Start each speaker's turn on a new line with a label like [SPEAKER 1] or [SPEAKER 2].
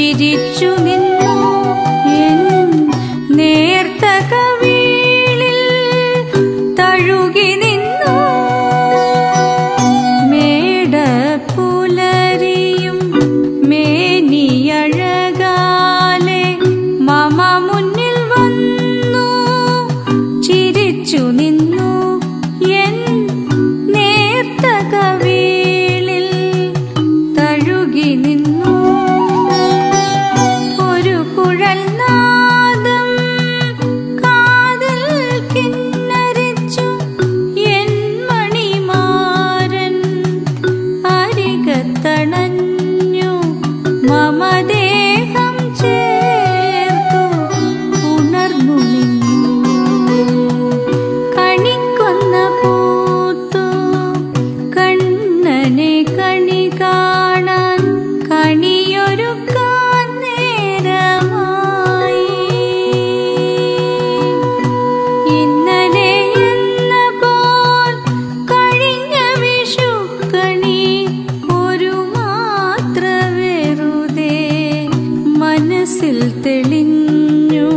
[SPEAKER 1] ചിരിച്ചു നിന്നു എൻ നേർത്ത കവിളിൽ തഴുകി നിന്നു. മേടപ്പുലരിയും മേനിയഴകാലെ മമ മുന്നിൽ വന്നു ചിരിച്ചു നിന്നു എൻ നേർത്ത കവിളിൽ തഴുകി നിന്നു. ഒരു കുഴൽ നാദം കാതിൽ കിന്നരിച്ചു എൻ മണിമാരൻ അരികത്തണഞ്ഞു മമദേഹം ചേർത്തു ഉണർന്നു നിന്നു. കണിക്കൊന്ന പൂത്തു കണ്ണനെ കണി കാണാൻ കണിയൊരുക്കാൻ നേരമായി. ഇന്നലെ എന്ന പോൽ കഴിഞ്ഞ വിഷുക്കണി ഒരു മാത്ര വെറുതെ മനസ്സിൽ തെളിഞ്ഞു.